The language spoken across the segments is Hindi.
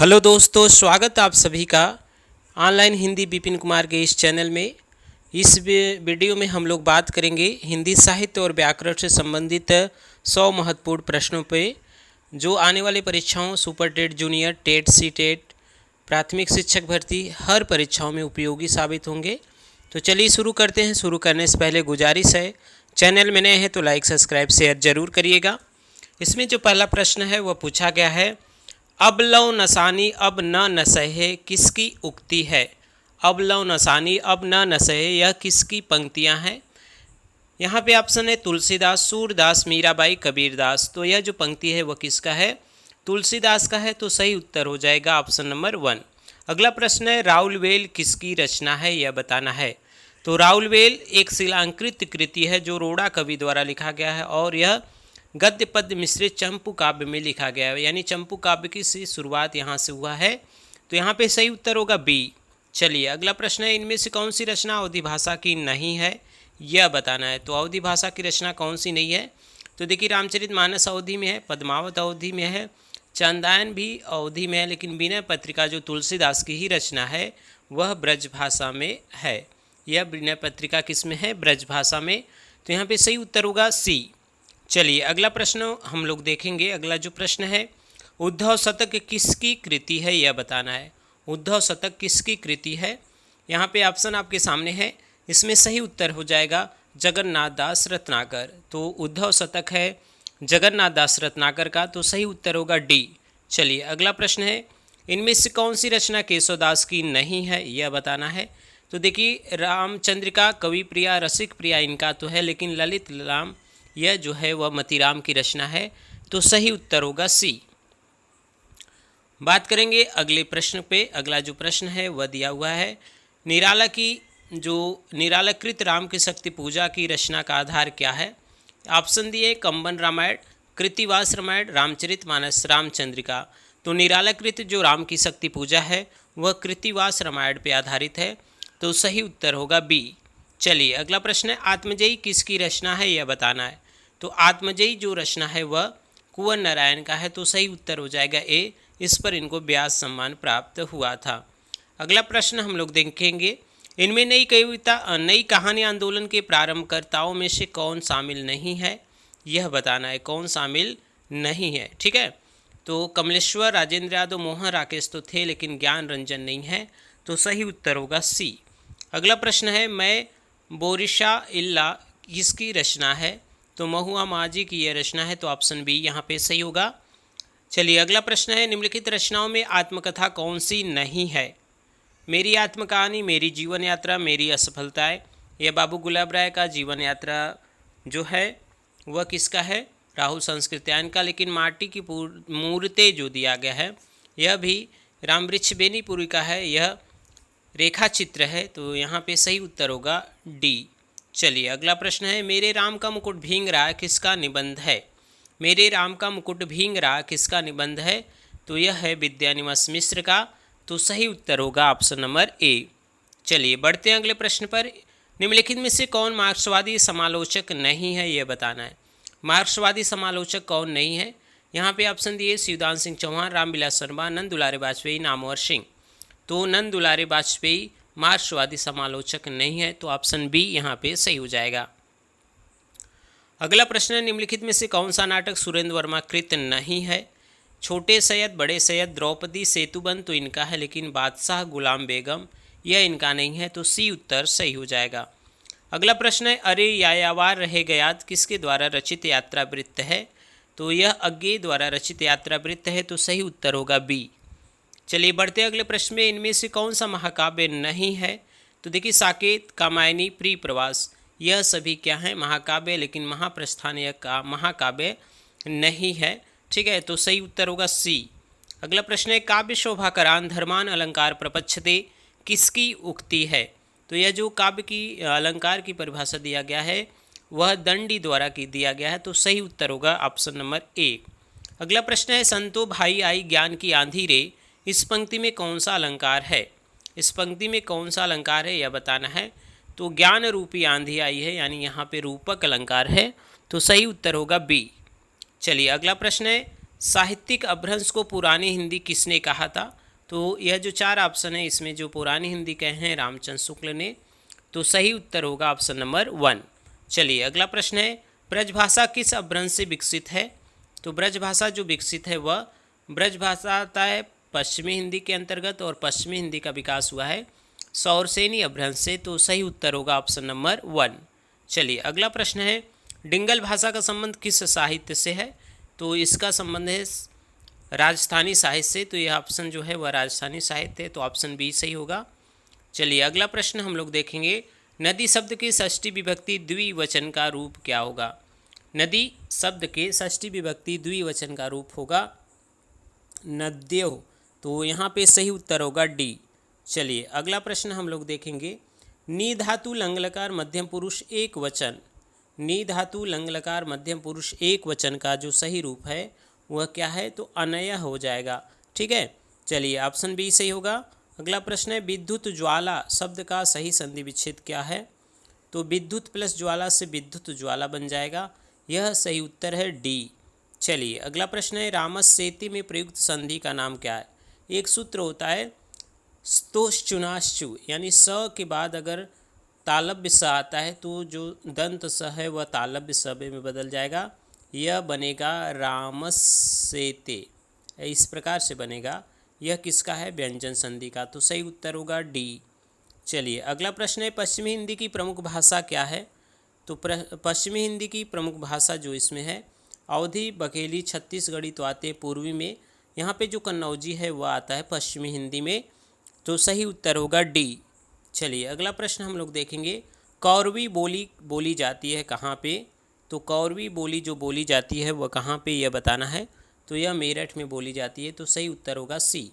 हेलो दोस्तों, स्वागत आप सभी का ऑनलाइन हिंदी विपिन कुमार के इस चैनल में। इस वीडियो में हम लोग बात करेंगे हिंदी साहित्य और व्याकरण से संबंधित 100 महत्वपूर्ण प्रश्नों पे जो आने वाले परीक्षाओं super TET junior TET C TET प्राथमिक शिक्षक भर्ती हर परीक्षाओं में उपयोगी साबित होंगे। तो चलिए शुरू करते हैं। शुरू करने से पहले गुजारिश है, चैनल में नए हैं तो लाइक सब्सक्राइब शेयर जरूर करिएगा। इसमें जो पहला प्रश्न है वह पूछा गया है, अब लौ नसानी अब न नसहे किसकी उक्ति है। अब लौ नसानी अब न नसहे यह किसकी पंक्तियां हैं। यहाँ पे ऑप्शन है तुलसीदास, सूरदास, मीराबाई, कबीरदास। तो यह जो पंक्ति है वह किसका है, तुलसीदास का है। तो सही उत्तर हो जाएगा ऑप्शन नंबर 1। अगला प्रश्न है, राउलवेल किसकी रचना है यह बताना है। तो राउलवेल एक शिलांकृत कृति है जो रोड़ा कवि द्वारा लिखा गया है और यह गद्य पद्य मिश्रित चंपू काव्य में लिखा गया है, यानी चंपू काव्य की शुरुआत यहाँ से हुआ है। तो यहाँ पे सही उत्तर होगा बी। चलिए अगला प्रश्न है, इनमें से कौन सी रचना अवधी भाषा की नहीं है यह बताना है। तो अवधी भाषा की रचना कौन सी नहीं है। तो देखिए रामचरितमानस अवधी में है, पद्मावत अवधी में है, चांदायन भी अवधी में है, लेकिन विनय पत्रिका जो तुलसीदास की ही रचना है वह ब्रज भाषा में है। यह विनय पत्रिका किस में है, ब्रज भाषा में। तो यहाँ पे सही उत्तर होगा सी। चलिए अगला प्रश्न हम लोग देखेंगे। अगला जो प्रश्न है, उद्धव शतक किसकी कृति है यह बताना है। उद्धव शतक किसकी कृति है। यहाँ पे ऑप्शन आपके सामने है, इसमें सही उत्तर हो जाएगा जगन्नाथ दास रत्नाकर। तो उद्धव शतक है जगन्नाथ दास रत्नाकर का। तो सही उत्तर होगा डी। चलिए अगला प्रश्न है, इनमें से कौन सी रचना केशवदास की नहीं है यह बताना है। तो देखिए रामचंद्रिका, कवि प्रिया, रसिक प्रिया इनका तो है, लेकिन ललित राम यह जो है वह मतीराम की रचना है। तो सही उत्तर होगा सी। बात करेंगे अगले प्रश्न पे। अगला जो प्रश्न है वह दिया हुआ है, निराला की जो निरालकृत राम की शक्ति पूजा की रचना का आधार क्या है। ऑप्शन दिए कंबन रामायण, कृतिवास रामायण, रामचरितमानस, रामचंद्रिका। तो निरालकृत जो राम की शक्ति पूजा है वह कृतिवास रामायण पे आधारित है। तो सही उत्तर होगा बी। चलिए अगला प्रश्न है, आत्मजयी किसकी रचना है यह बताना है। तो आत्मजयी जो रचना है वह कुंवर नारायण का है। तो सही उत्तर हो जाएगा ए। इस पर इनको व्यास सम्मान प्राप्त हुआ था। अगला प्रश्न हम लोग देखेंगे, इनमें नई कविता नई कहानी आंदोलन के प्रारंभकर्ताओं में से कौन शामिल नहीं है यह बताना है। कौन शामिल नहीं है, ठीक है। तो कमलेश्वर, राजेंद्र यादव, मोहन राकेश तो थे, लेकिन ज्ञान रंजन नहीं है। तो सही उत्तर होगा सी। अगला प्रश्न है, मैं बोरिशा इल्ला किसकी रचना है। तो महुआ माझी की यह रचना है। तो ऑप्शन बी यहाँ पे सही होगा। चलिए अगला प्रश्न है, निम्नलिखित रचनाओं में आत्मकथा कौन सी नहीं है। मेरी आत्मकहानी, मेरी जीवन यात्रा, मेरी असफलताएं। यह बाबू गुलाब राय का जीवन यात्रा जो है वह किसका है, राहुल संस्कृत्यायन का। लेकिन माटी की मूर्तें जो दिया गया है यह भी रामवृक्ष बेनीपुरी का है, यह रेखा चित्र है। तो यहाँ पे सही उत्तर होगा डी। चलिए अगला प्रश्न है, मेरे राम का मुकुट भींग रहा किसका निबंध है। मेरे राम का मुकुट भींग रहा किसका निबंध है। तो यह है विद्यानिवास मिश्र का। तो सही उत्तर होगा ऑप्शन नंबर ए। चलिए बढ़ते हैं अगले प्रश्न पर, निम्नलिखित में से कौन मार्क्सवादी समालोचक नहीं है यह बताना है। मार्क्सवादी समालोचक कौन नहीं है। यहाँ पे ऑप्शन दिए शिवदान सिंह चौहान, रामविलास शर्मा, नंद दुलारे वाजपेयी, नामवर सिंह। तो नंद दुलारे वाजपेयी मार्क्सवादी समालोचक नहीं है। तो ऑप्शन बी यहाँ पे सही हो जाएगा। अगला प्रश्न है, निम्नलिखित में से कौन सा नाटक सुरेंद्र वर्मा कृत नहीं है। छोटे सैयद, बड़े सैयद, द्रौपदी, सेतुबंद तो इनका है, लेकिन बादशाह गुलाम बेगम यह इनका नहीं है। तो सी उत्तर सही हो जाएगा। अगला प्रश्न है, अरे यायावार रहे गयात किसके द्वारा रचित यात्रा वृत्त है। तो यह अज्ञे द्वारा रचित यात्रा वृत्त है। तो सही उत्तर होगा बी। चलिए बढ़ते अगले प्रश्न में, इनमें से कौन सा महाकाव्य नहीं है। तो देखिए साकेत, कामायनी, प्रिय प्रवास यह सभी क्या हैं, महाकाव्य, लेकिन महाप्रस्थान यह का महाकाव्य नहीं है, ठीक है। तो सही उत्तर होगा सी। अगला प्रश्न है, काव्य शोभाकरान धर्मान अलंकार प्रपच्छते किसकी उक्ति है। तो यह जो काव्य की अलंकार की परिभाषा दिया गया है वह दंडी द्वारा की दिया गया है। तो सही उत्तर होगा ऑप्शन नंबर ए। अगला प्रश्न है, संतो भाई आई ज्ञान की आंधी रे इस पंक्ति में कौन सा अलंकार है। इस पंक्ति में कौन सा अलंकार है यह बताना है। तो ज्ञान रूपी आंधी आई है, यानी यहाँ पे रूपक अलंकार है। तो सही उत्तर होगा बी। चलिए अगला प्रश्न है, साहित्यिक अपभ्रंश को पुरानी हिंदी किसने कहा था? तो यह जो चार ऑप्शन है इसमें जो पुरानी हिंदी कहे हैं रामचंद्र शुक्ल ने, तो सही उत्तर होगा ऑप्शन नंबर 1। चलिए अगला प्रश्न है, ब्रजभाषा किस अपभ्रंश से विकसित है? तो ब्रजभाषा जो विकसित है वह ब्रजभाषा आता है पश्चिमी हिंदी के अंतर्गत, और पश्चिमी हिंदी का विकास हुआ है सौरसेनी अपभ्रंश से, तो सही उत्तर होगा ऑप्शन नंबर 1। चलिए अगला प्रश्न है, डिंगल भाषा का संबंध किस साहित्य से है? तो इसका संबंध है राजस्थानी साहित्य से, तो यह ऑप्शन जो है वह राजस्थानी साहित्य है, तो ऑप्शन बी सही होगा। चलिए अगला प्रश्न हम लोग देखेंगे, नदी शब्द के षष्ठी विभक्ति द्विवचन का रूप क्या होगा? नदी शब्द के षष्ठी विभक्ति द्विवचन का रूप होगा नद्यो, तो यहाँ पे सही उत्तर होगा डी। चलिए अगला प्रश्न हम लोग देखेंगे, नी धातु लंग लकार मध्यम पुरुष एक वचन, नी धातु लंग लकार मध्यम पुरुष एक वचन का जो सही रूप है वह क्या है? तो अनय हो जाएगा। ठीक है, चलिए ऑप्शन बी सही होगा। अगला प्रश्न है, विद्युत ज्वाला शब्द का सही संधि विच्छेद क्या है? तो विद्युत प्लस ज्वाला से विद्युत ज्वाला बन जाएगा, यह सही उत्तर है डी। चलिए अगला प्रश्न है, रामस्सेति में प्रयुक्त संधि का नाम क्या है? एक सूत्र होता है स्तोश्चुनाश्चु, यानी स के बाद अगर तालव्य स आता है तो जो दंत स है वह तालव्य स में बदल जाएगा, यह बनेगा रामस्सेते, इस प्रकार से बनेगा। यह किसका है? व्यंजन संधि का, तो सही उत्तर होगा डी। चलिए अगला प्रश्न है, पश्चिमी हिंदी की प्रमुख भाषा क्या है? तो पश्चिमी हिंदी की प्रमुख भाषा जो इसमें है अवधी, बघेली, छत्तीसगढ़ी तो आते हैं पूर्वी में, यहाँ पे जो कन्नौजी है वह आता है पश्चिमी हिंदी में, तो सही उत्तर होगा डी। चलिए अगला प्रश्न हम लोग देखेंगे, कौरवी बोली बोली जाती है कहाँ पे? तो कौरवी बोली जो बोली जाती है वह कहाँ पे यह बताना है, तो यह मेरठ में बोली जाती है, तो सही उत्तर होगा सी।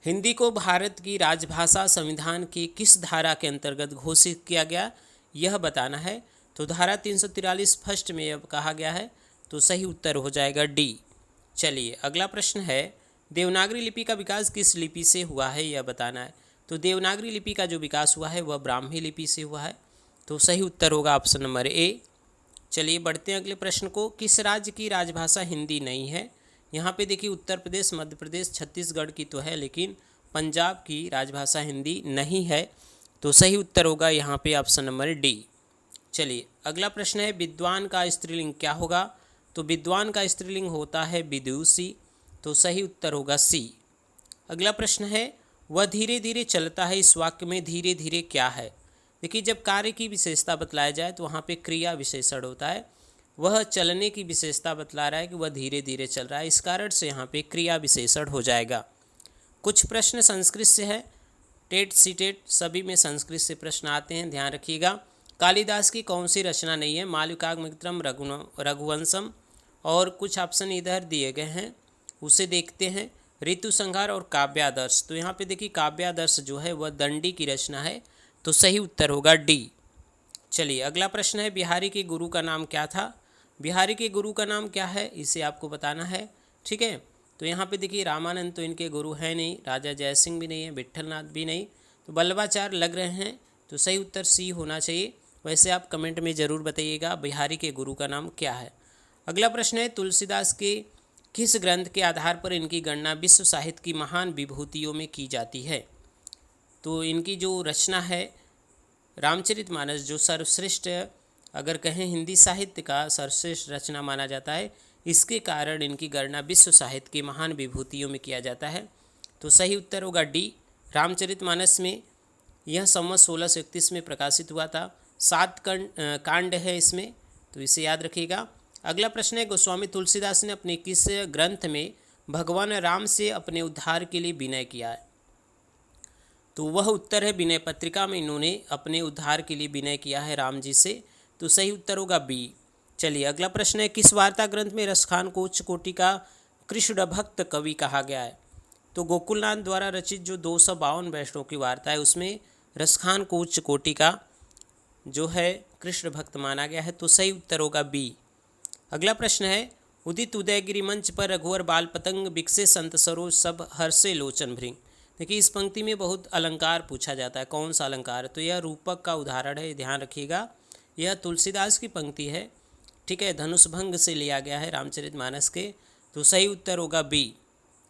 हिंदी को भारत की राजभाषा संविधान की किस धारा के अंतर्गत घोषित किया गया, यह बताना है। तो धारा 343 फर्स्ट में यह कहा गया है, तो सही उत्तर हो जाएगा डी। चलिए अगला प्रश्न है, देवनागरी लिपि का विकास किस लिपि से हुआ है, यह बताना है। तो देवनागरी लिपि का जो विकास हुआ है वह ब्राह्मी लिपि से हुआ है, तो सही उत्तर होगा ऑप्शन नंबर ए। चलिए बढ़ते हैं अगले प्रश्न को, किस राज्य की राजभाषा हिंदी नहीं है? यहाँ पे देखिए उत्तर प्रदेश, मध्य प्रदेश, छत्तीसगढ़ की तो है, लेकिन पंजाब की राजभाषा हिंदी नहीं है, तो सही उत्तर होगा यहाँ पे ऑप्शन नंबर डी। चलिए अगला प्रश्न है, विद्वान का स्त्रीलिंग क्या होगा? तो विद्वान का स्त्रीलिंग होता है विदुषी, तो सही उत्तर होगा सी। अगला प्रश्न है, वह धीरे धीरे चलता है, इस वाक्य में धीरे धीरे क्या है? देखिए जब कार्य की विशेषता बतलाया जाए तो वहाँ पे क्रिया विशेषण होता है, वह चलने की विशेषता बतला रहा है कि वह धीरे धीरे चल रहा है, इस कारण से यहाँ पे क्रिया विशेषण हो जाएगा। कुछ प्रश्न संस्कृत से है, टेट सीटेट सभी में संस्कृत से प्रश्न आते हैं, ध्यान रखिएगा। कालिदास की कौन सी रचना नहीं है? मालविकाग्निमित्रम, रघुवंशम, और कुछ ऑप्शन इधर दिए गए हैं उसे देखते हैं, ऋतु संहार और काव्यादर्श। तो यहाँ पे देखिए काव्यादर्श जो है वह दंडी की रचना है, तो सही उत्तर होगा डी। चलिए अगला प्रश्न है, बिहारी के गुरु का नाम क्या था? बिहारी के गुरु का नाम क्या है इसे आपको बताना है। ठीक है, तो यहाँ पे देखिए रामानंद तो इनके गुरु हैं नहीं, राजा जयसिंह भी नहीं है, विट्ठलनाथ भी नहीं, तो वल्लभाचार्य लग रहे हैं, तो सही उत्तर सी होना चाहिए। वैसे आप कमेंट में ज़रूर बताइएगा बिहारी के गुरु का नाम क्या है। अगला प्रश्न है, तुलसीदास के किस ग्रंथ के आधार पर इनकी गणना विश्व साहित्य की महान विभूतियों में की जाती है? तो इनकी जो रचना है रामचरितमानस, जो सर्वश्रेष्ठ अगर कहें हिंदी साहित्य का सर्वश्रेष्ठ रचना माना जाता है, इसके कारण इनकी गणना विश्व साहित्य की महान विभूतियों में किया जाता है, तो सही उत्तर होगा डी। रामचरितमानस में यह संवत 1631 में प्रकाशित हुआ था, 7 कांड है इसमें, तो इसे याद रखिएगा। अगला प्रश्न है, गोस्वामी तुलसीदास ने अपने किस ग्रंथ में भगवान राम से अपने उद्धार के लिए विनय किया है? तो वह उत्तर है विनय पत्रिका में इन्होंने अपने उद्धार के लिए विनय किया है राम जी से, तो सही उत्तर होगा बी। चलिए अगला प्रश्न है, किस वार्ता ग्रंथ में रसखान को उच्च कोटि का कृष्ण भक्त कवि कहा गया है? तो गोकुलनाथ द्वारा रचित जो 252 वैष्णव की वार्ता है उसमें रसखान को उच्च कोटि का जो है कृष्ण भक्त माना गया है, तो सही उत्तर होगा बी। अगला प्रश्न है, उदित उदयगिरी मंच पर रघुवर बाल पतंग बिकसे संत सरोज सब हर्षे लोचन भृंग। देखिए इस पंक्ति में बहुत अलंकार पूछा जाता है, कौन सा अलंकार? तो यह रूपक का उदाहरण है, ध्यान रखिएगा। यह तुलसीदास की पंक्ति है, ठीक है, धनुष भंग से लिया गया है रामचरितमानस के, तो सही उत्तर होगा बी।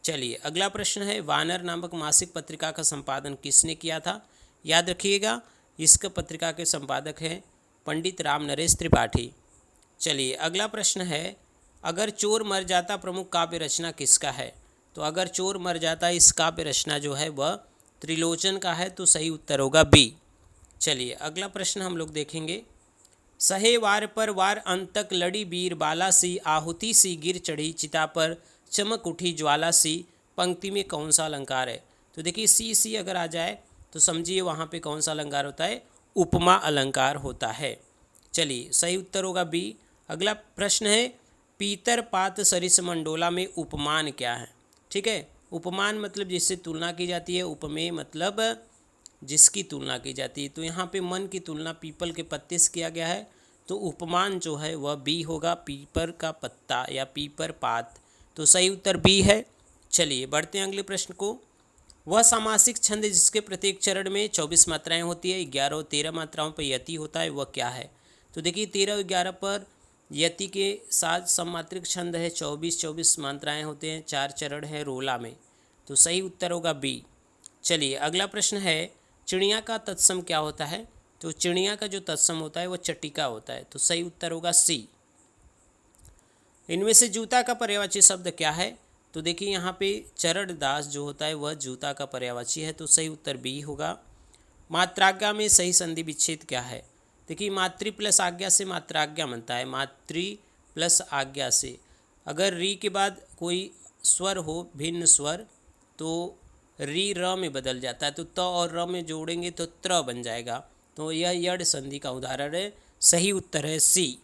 चलिए अगला प्रश्न है, वानर नामक मासिक पत्रिका का संपादन किसने किया था? याद रखिएगा, इसका पत्रिका के संपादक हैं पंडित राम नरेश त्रिपाठी। चलिए अगला प्रश्न है, अगर चोर मर जाता प्रमुख काव्य रचना किसका है? तो अगर चोर मर जाता इस काव्य रचना जो है वह त्रिलोचन का है, तो सही उत्तर होगा बी। चलिए अगला प्रश्न हम लोग देखेंगे, सहे वार पर वार अंत तक लड़ी बीर बाला सी, आहुति सी गिर चढ़ी चिता पर चमक उठी ज्वाला सी, पंक्ति में कौन सा अलंकार है? तो देखिए सी अगर आ जाए तो समझिए वहाँ पे कौन सा अलंकार होता है? उपमा अलंकार होता है। चलिए सही उत्तर होगा बी। अगला प्रश्न है, पीतर पात सरिस मंडोला में उपमान क्या है? ठीक है, उपमान मतलब जिससे तुलना की जाती है, उपमेय मतलब जिसकी तुलना की जाती है। तो यहाँ पे मन की तुलना पीपल के पत्ते से किया गया है, तो उपमान जो है वह बी होगा, पीपर का पत्ता या पीपर पात, तो सही उत्तर बी है। चलिए बढ़ते हैं अगले प्रश्न को, वह सामासिक छंद जिसके प्रत्येक चरण में 24 मात्राएं होती है, 11 और 13 मात्राओं पर यति होता है, वह क्या है? तो देखिए 13 और 11 पर यति के साथ सममात्रिक छंद है, 24 मात्राएं होते हैं, 4 चरण है रोला में, तो सही उत्तर होगा बी। चलिए अगला प्रश्न है, चिड़िया का तत्सम क्या होता है? तो चिड़िया का जो तत्सम होता है वह चटिका होता है, तो सही उत्तर होगा सी। इनमें से जूता का पर्यायवाची शब्द क्या है? तो देखिए यहाँ पे चरण दास जो होता है वह जूता का पर्यायवाची है, तो सही उत्तर बी होगा। मात्राज्ञा में सही संधि विच्छेद क्या है? देखिए मातृ प्लस आज्ञा से मात्राज्ञा बनता है, मातृ प्लस आज्ञा से अगर री के बाद कोई स्वर हो भिन्न स्वर तो री र में बदल जाता है, तो त और र में जोड़ेंगे तो त्र बन जाएगा, तो यह यड़ संधि का उदाहरण है, सही उत्तर है सी।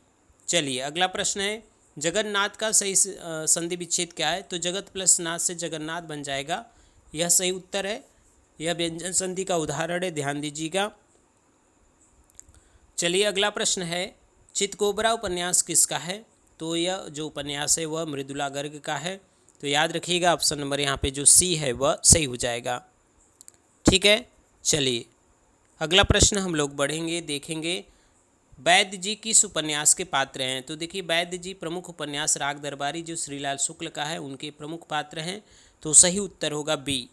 चलिए अगला प्रश्न है, जगन्नाथ का सही संधि विच्छेद क्या है? तो जगत प्लस नाथ से जगन्नाथ बन जाएगा, यह सही उत्तर है, यह व्यंजन संधि का उदाहरण है, ध्यान दीजिएगा। चलिए अगला प्रश्न है, चितकोबरा उपन्यास किसका है? तो यह जो उपन्यास है वह मृदुला गर्ग का है, तो याद रखिएगा ऑप्शन नंबर यहाँ पे जो सी है वह सही हो जाएगा। ठीक है, चलिए अगला प्रश्न हम लोग बढ़ेंगे, देखेंगे वैद्य जी किस उपन्यास के पात्र हैं? तो देखिए वैद्य जी प्रमुख उपन्यास राग दरबारी जो श्रीलाल शुक्ल का है उनके प्रमुख पात्र हैं, तो सही उत्तर होगा बी।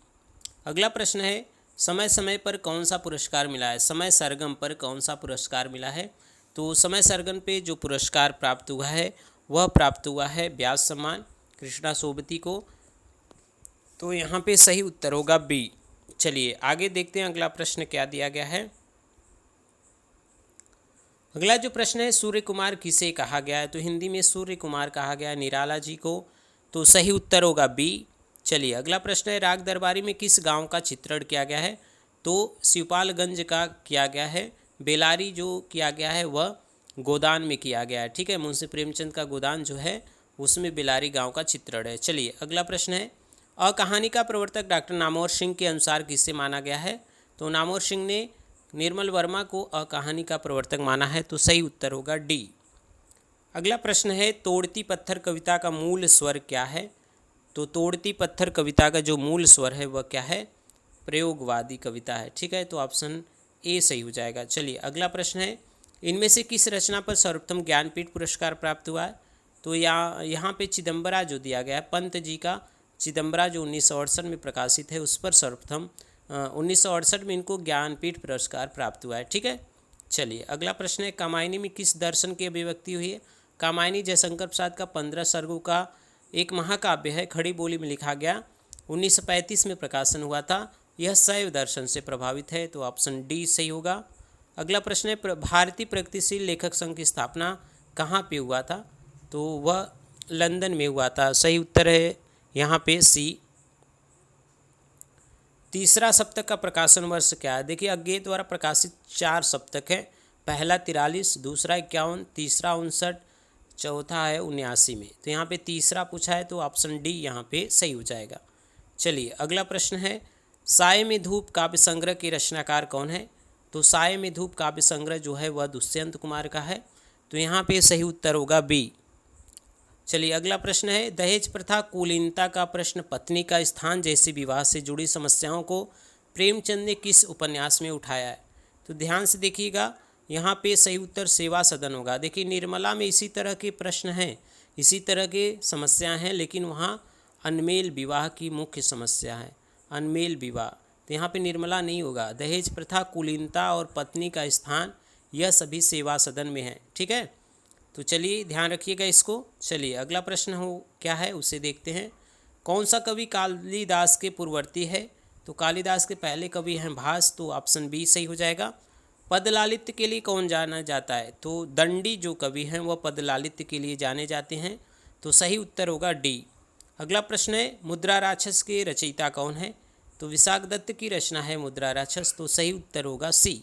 अगला प्रश्न है, समय समय पर कौन सा पुरस्कार मिला है? समय सरगम पर कौन सा पुरस्कार मिला है? तो समय सरगम पे जो पुरस्कार प्राप्त हुआ है वह प्राप्त हुआ है व्यास सम्मान कृष्णा सोबती को, तो यहाँ पे सही उत्तर होगा बी। चलिए आगे देखते हैं अगला प्रश्न क्या दिया गया है। अगला जो प्रश्न है, सूर्य कुमार किसे कहा गया है? तो हिंदी में सूर्य कुमार कहा गया है निराला जी को, तो सही उत्तर होगा बी। चलिए अगला प्रश्न है, राग दरबारी में किस गांव का चित्रण किया गया है? तो शिवपालगंज का किया गया है, बेलारी जो किया गया है वह गोदान में किया गया है। ठीक है, मुंशी प्रेमचंद का गोदान जो है उसमें बेलारी गांव का चित्रण है। चलिए अगला प्रश्न है, कहानी का प्रवर्तक डॉक्टर नामवर सिंह के अनुसार किसे माना गया है? तो नामवर सिंह ने निर्मल वर्मा को कहानी का प्रवर्तक माना है, तो सही उत्तर होगा डी। अगला प्रश्न है, तोड़ती पत्थर कविता का मूल स्वर क्या है? तो तोड़ती पत्थर कविता का जो मूल स्वर है वह क्या है? प्रयोगवादी कविता है। ठीक है, तो ऑप्शन ए सही हो जाएगा। चलिए अगला प्रश्न है, इनमें से किस रचना पर सर्वप्रथम ज्ञानपीठ पुरस्कार प्राप्त हुआ है? तो यहाँ पे चिदम्बरा जो दिया गया है, पंत जी का चिदम्बरा जो 1968 में प्रकाशित है उस पर सर्वप्रथम 1968 में इनको ज्ञानपीठ पुरस्कार प्राप्त हुआ है। ठीक है, चलिए अगला प्रश्न है, कामायनी में किस दर्शन की अभिव्यक्ति हुई है? कामायनी जयशंकर प्रसाद का 15 सर्गों का एक महाकाव्य है, खड़ी बोली में लिखा गया, 1935 में प्रकाशन हुआ था, यह शैव दर्शन से प्रभावित है, तो ऑप्शन डी सही होगा। अगला प्रश्न है, भारतीय प्रगतिशील लेखक संघ की स्थापना कहाँ पे हुआ था? तो वह लंदन में हुआ था, सही उत्तर है यहाँ पे सी। तीसरा सप्तक का प्रकाशन वर्ष क्या है? देखिए अज्ञेय द्वारा प्रकाशित 4 सप्तक है, पहला 43, दूसरा 51, तीसरा 59, चौथा है 79 में, तो यहाँ पे तीसरा पूछा है, तो ऑप्शन डी यहाँ पे सही हो जाएगा। चलिए अगला प्रश्न है, साय में धूप काव्य संग्रह के रचनाकार कौन है? तो साय में धूप काव्य संग्रह जो है वह दुष्यंत कुमार का है, तो यहाँ पे सही उत्तर होगा बी। चलिए अगला प्रश्न है, दहेज प्रथा कुलीनता का प्रश्न पत्नी का स्थान जैसे विवाह से जुड़ी समस्याओं को प्रेमचंद ने किस उपन्यास में उठाया है? तो ध्यान से देखिएगा, यहाँ पे सही उत्तर सेवा सदन होगा। देखिए निर्मला में इसी तरह के प्रश्न हैं, इसी तरह के समस्याएं हैं, लेकिन वहाँ अनमेल विवाह की मुख्य समस्या है, अनमेल विवाह। तो यहाँ पे निर्मला नहीं होगा। दहेज प्रथा, कुलीनता और पत्नी का स्थान, यह सभी सेवा सदन में है। ठीक है, तो चलिए ध्यान रखिएगा इसको। चलिए अगला प्रश्न हो क्या है उसे देखते हैं। कौन सा कवि कालिदास के पूर्ववर्ती है? तो कालिदास के पहले कवि हैं भास, तो ऑप्शन बी सही हो जाएगा। पदलालित्य के लिए कौन जाना जाता है? तो दंडी जो कवि हैं वह पदलालित्य के लिए जाने जाते हैं, तो सही उत्तर होगा डी। अगला प्रश्न है मुद्रा राक्षस के रचयिता कौन है? तो विशाखदत्त की रचना है मुद्रा राक्षस, तो सही उत्तर होगा सी।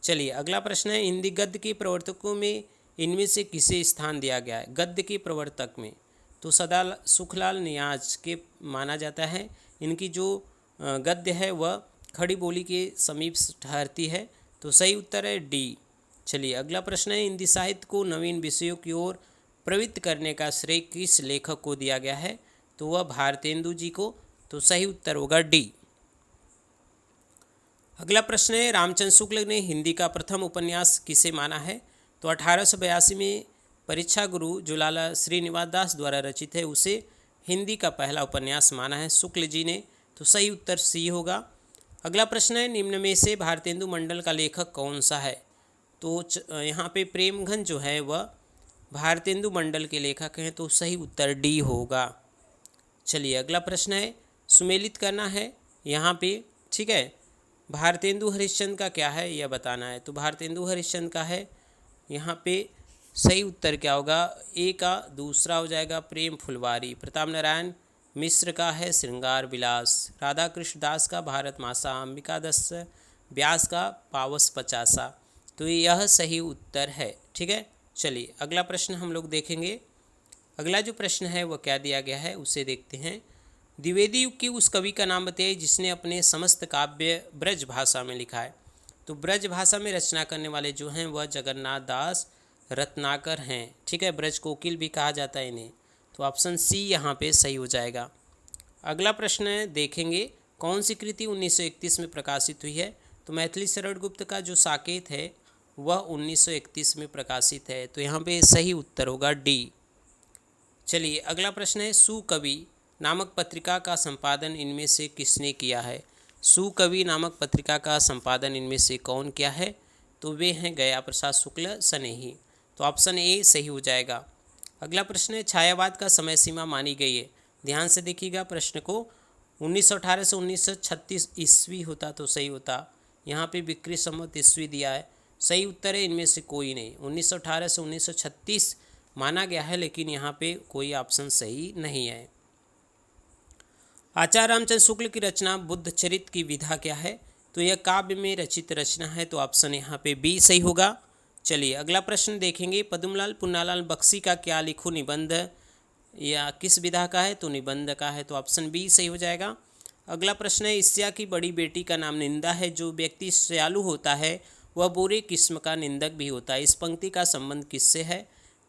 चलिए अगला प्रश्न है हिंदी गद्य के प्रवर्तकों में इनमें से किसे स्थान दिया गया है? गद्य के प्रवर्तक में तो सदा सुखलाल नियाज के माना जाता है। इनकी जो गद्य है वह खड़ी बोली के समीप ठहरती है, तो सही उत्तर है डी। चलिए अगला प्रश्न है हिंदी साहित्य को नवीन विषयों की ओर प्रवृत्त करने का श्रेय किस लेखक को दिया गया है? तो वह भारतेंदु जी को, तो सही उत्तर होगा डी। अगला प्रश्न है रामचंद्र शुक्ल ने हिंदी का प्रथम उपन्यास किसे माना है? तो 1882 में परीक्षा गुरु जो लाला श्रीनिवास दास द्वारा रचित है उसे हिंदी का पहला उपन्यास माना है शुक्ल जी ने, तो सही उत्तर सी होगा। अगला प्रश्न है निम्न में से भारतेंदु मंडल का लेखक कौन सा है? तो यहाँ पे प्रेमघन जो है वह भारतेंदु मंडल के लेखक हैं, तो सही उत्तर डी होगा। चलिए अगला प्रश्न है सुमेलित करना है यहाँ पे। ठीक है, भारतेंदु हरिश्चंद्र का क्या है यह बताना है। तो भारतेंदु हरिश्चंद्र का है यहाँ पे सही उत्तर क्या होगा? ए का दूसरा हो जाएगा प्रेम फुलवारी। प्रताप नारायण मिश्र का है श्रृंगार विलास। राधा कृष्ण दास का भारत मासा। अंबिका दत्त व्यास का पावस पचासा, तो यह सही उत्तर है। ठीक है, चलिए अगला प्रश्न हम लोग देखेंगे। अगला जो प्रश्न है वह क्या दिया गया है उसे देखते हैं। द्विवेदी युग के उस कवि का नाम बताइए जिसने अपने समस्त काव्य ब्रज भाषा में लिखा है। तो ब्रज भाषा में रचना करने वाले जो हैं वह जगन्नाथ दास रत्नाकर हैं। ठीक है, ब्रज कोकिल भी कहा जाता है इन्हें, तो ऑप्शन सी यहाँ पे सही हो जाएगा। अगला प्रश्न देखेंगे कौन सी कृति 1931 में प्रकाशित हुई है? तो मैथिली शरण गुप्त का जो साकेत है वह 1931 में प्रकाशित है, तो यहाँ पे सही उत्तर होगा डी। चलिए अगला प्रश्न है सुकवि नामक पत्रिका का संपादन इनमें से किसने किया है? सुकवि नामक पत्रिका का संपादन इनमें से कौन किया है? तो वे हैं गया प्रसाद शुक्ल सनेही, तो ऑप्शन ए सही हो जाएगा। अगला प्रश्न है छायावाद का समय सीमा मानी गई है। ध्यान से देखिएगा प्रश्न को। 1918 से 1936 ईस्वी होता तो सही होता, यहाँ पे विक्रय संवत ईस्वी दिया है। सही उत्तर है इनमें से कोई नहीं। 1918 से 1936 माना गया है, लेकिन यहाँ पे कोई ऑप्शन सही नहीं है। आचार्य रामचंद्र शुक्ल की रचना बुद्ध चरित की विधा क्या है? तो यह काव्य में रचित रचना है, तो ऑप्शन यहाँ पे बी सही होगा। चलिए अगला प्रश्न देखेंगे। पद्मलाल पुन्नालाल बख्शी का क्या लिखो निबंध या किस विधा का है? तो निबंध का है, तो ऑप्शन बी सही हो जाएगा। अगला प्रश्न है ईर्ष्या की बड़ी बेटी का नाम निंदा है। जो व्यक्ति ईर्ष्यालु होता है वह बुरे किस्म का निंदक भी होता है। इस पंक्ति का संबंध किससे है?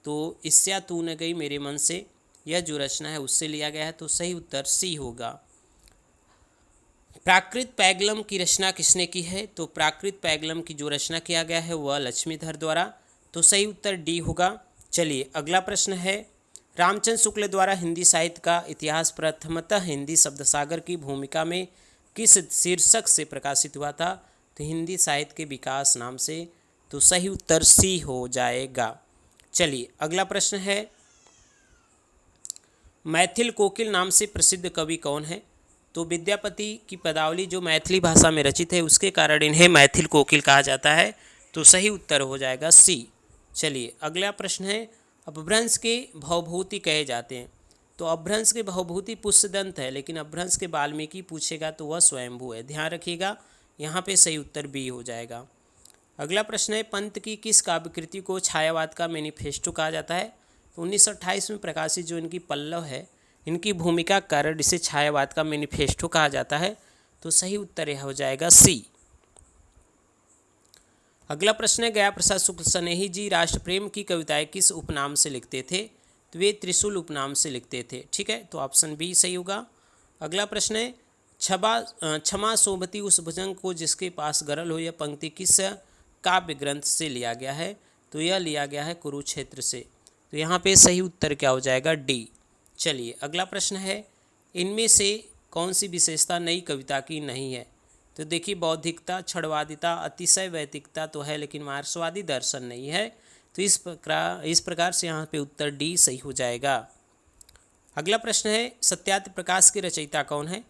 तो ईर्ष्या तू न गई मेरे मन से, यह जो रचना है उससे लिया गया है, तो सही उत्तर सी होगा। प्राकृत पैगलम की रचना किसने की है? तो प्राकृत पैगलम की जो रचना किया गया है वह लक्ष्मीधर द्वारा, तो सही उत्तर डी होगा। चलिए अगला प्रश्न है रामचंद्र शुक्ल द्वारा हिंदी साहित्य का इतिहास प्रथमतः हिंदी शब्दसागर की भूमिका में किस शीर्षक से प्रकाशित हुआ था? तो हिंदी साहित्य के विकास नाम से, तो सही उत्तर सी हो जाएगा। चलिए अगला प्रश्न है मैथिल कोकिल नाम से प्रसिद्ध कवि कौन है? तो विद्यापति की पदावली जो मैथिली भाषा में रचित है उसके कारण इन्हें मैथिल कोकिल कहा जाता है, तो सही उत्तर हो जाएगा सी। चलिए अगला प्रश्न है अपभ्रंश के भवभूति कहे जाते हैं। तो अपभ्रंश के भवभूति पुष्यदंत है, लेकिन अपभ्रंश के वाल्मीकि पूछेगा तो वह स्वयंभू है। ध्यान रखिएगा, यहाँ पे सही उत्तर बी हो जाएगा। अगला प्रश्न है पंत की किस काव्यकृति को छायावाद का मैनिफेस्टो कहा जाता है? तो 1928 में प्रकाशित जो इनकी पल्लव है, इनकी भूमिका कारण इसे छायावाद का मैनिफेस्टो कहा जाता है, तो सही उत्तर यह हो जाएगा सी। अगला प्रश्न है गया प्रसाद शुक्ल सनेही जी राष्ट्र प्रेम की कविताएं किस उपनाम से लिखते थे? तो वे त्रिशूल उपनाम से लिखते थे। ठीक है, तो ऑप्शन बी सही होगा। अगला प्रश्न है क्षमा शोभती उस भुजंग को जिसके पास गरल हो, यह पंक्ति किस काव्य ग्रंथ से लिया गया है? तो यह लिया गया है कुरुक्षेत्र से। तो यहाँ पे सही उत्तर क्या हो जाएगा? डी। चलिए अगला प्रश्न है, इनमें से कौन सी विशेषता नई कविता की नहीं है? तो देखिए बौद्धिकता, क्षणवादिता, अतिशय वैतिकता तो है लेकिन मार्क्सवादी दर्शन नहीं है। तो इस प्रकार से यहाँ पे उत्तर डी सही हो जाएगा। अगला प्रश्न है, सत्यार्थ प्रकाश के रचयिता कौन है?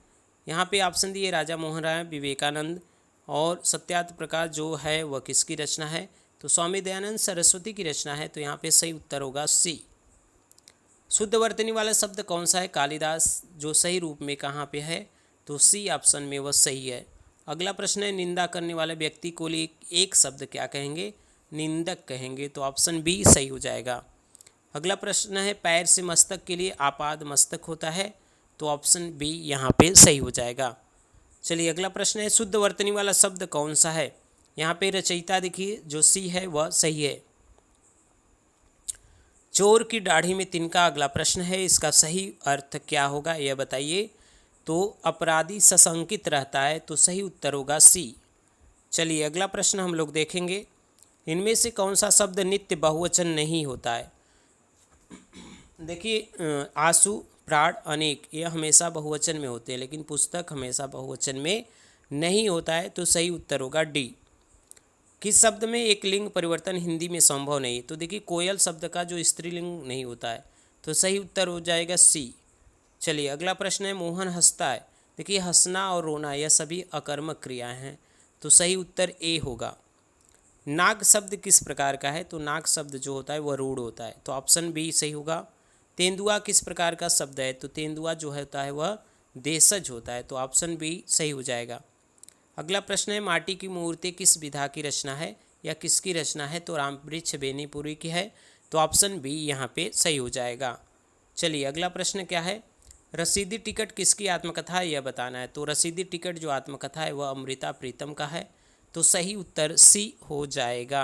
यहाँ पे ऑप्शन दिए राजा मोहन राय, विवेकानंद, और सत्यार्थ प्रकाश जो है वह किसकी रचना है? तो स्वामी दयानंद सरस्वती की रचना है। तो यहाँ पे सही उत्तर होगा सी। शुद्ध वर्तनी वाला शब्द कौन सा है? कालिदास, जो सही रूप में कहाँ पे है? तो सी ऑप्शन में वह सही है। अगला प्रश्न है, निंदा करने वाले व्यक्ति को लिए एक शब्द क्या कहेंगे? निंदक कहेंगे। तो ऑप्शन बी सही हो जाएगा। अगला प्रश्न है, पैर से मस्तक के लिए आपाद मस्तक होता है? तो ऑप्शन बी यहाँ पे सही हो जाएगा। चलिए अगला प्रश्न है, शुद्ध वर्तनी वाला शब्द कौन सा है? यहाँ पे रचयिता देखिए जो सी है वह सही है। चोर की दाढ़ी में तिनका अगला प्रश्न है, इसका सही अर्थ क्या होगा यह बताइए। तो अपराधी सशंकित रहता है। तो सही उत्तर होगा सी। चलिए अगला प्रश्न हम लोग देखेंगे, इनमें से कौन सा शब्द नित्य बहुवचन नहीं होता है? देखिए आंसू, प्राण, अनेक ये हमेशा बहुवचन में होते हैं लेकिन पुस्तक हमेशा बहुवचन में नहीं होता है। तो सही उत्तर होगा डी। किस शब्द में एक लिंग परिवर्तन हिंदी में संभव नहीं? तो देखिए कोयल शब्द का जो स्त्रीलिंग नहीं होता है। तो सही उत्तर हो जाएगा सी। चलिए अगला प्रश्न है, मोहन हंसता है। देखिए हंसना और रोना यह सभी अकर्मक क्रियाएं हैं। तो सही उत्तर ए होगा। नाग शब्द किस प्रकार का है? तो नाग शब्द जो होता है वह रूढ़ होता है। तो ऑप्शन बी सही होगा। तेंदुआ किस प्रकार का शब्द है? तो तेंदुआ जो होता है वह देशज होता है। तो ऑप्शन बी सही हो जाएगा। अगला प्रश्न है, माटी की मूर्ति किस विधा की रचना है या किसकी रचना है? तो रामवृक्ष बेनीपुरी की है। तो ऑप्शन बी यहाँ पे सही हो जाएगा। चलिए अगला प्रश्न क्या है, रसीदी टिकट किसकी आत्मकथा है यह बताना है। तो रसीदी टिकट जो आत्मकथा है वह अमृता प्रीतम का है। तो सही उत्तर सी हो जाएगा।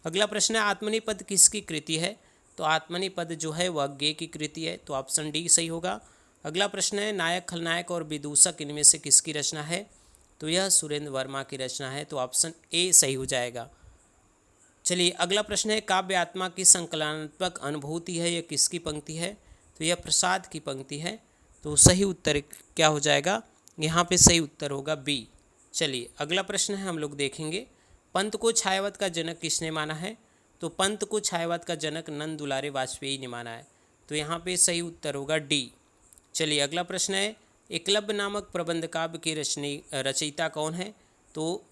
अगला प्रश्न है, आत्मनिपद किसकी कृति है? तो आत्मनिपद जो है वह गे की कृति है। तो ऑप्शन डी सही होगा। अगला प्रश्न है, नायक, खलनायक और विदूषक इनमें से किसकी रचना है? तो यह सुरेंद्र वर्मा की रचना है। तो ऑप्शन ए सही हो जाएगा। चलिए अगला प्रश्न है, काव्य आत्मा की संकलनात्मक अनुभूति है यह किसकी पंक्ति है? तो यह प्रसाद की पंक्ति है। तो सही उत्तर क्या हो जाएगा? यहाँ पे सही उत्तर होगा बी। चलिए अगला प्रश्न है हम लोग देखेंगे, पंत को छायावत का जनक किसने माना है? तो पंत को छायावत का जनक नंद दुलारे वाजपेयी ने माना है। तो यहाँ पे सही उत्तर होगा डी। चलिए अगला प्रश्न है, एकलव्य नामक प्रबंध काव्य की रचयिता कौन है? तो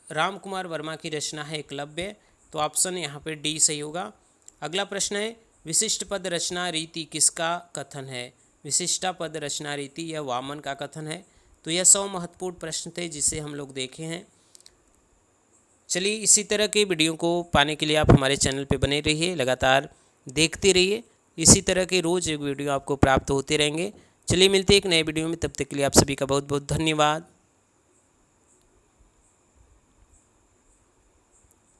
राम कुमार वर्मा की रचना है एकलव्य। तो ऑप्शन यहाँ पे डी सही होगा। अगला प्रश्न है, विशिष्ट पद रचना रीति किसका कथन है? विशिष्टा पद रचना रीति यह वामन का कथन है। तो यह 100 महत्वपूर्ण प्रश्न थे जिसे हम लोग देखे हैं। चलिए इसी तरह के वीडियो को पाने के लिए आप हमारे चैनल पे बने रहिए, लगातार देखते रहिए। इसी तरह के रोज़ एक वीडियो आपको प्राप्त होते रहेंगे। चलिए मिलते हैं एक नए वीडियो में, तब तक के लिए आप सभी का बहुत बहुत धन्यवाद।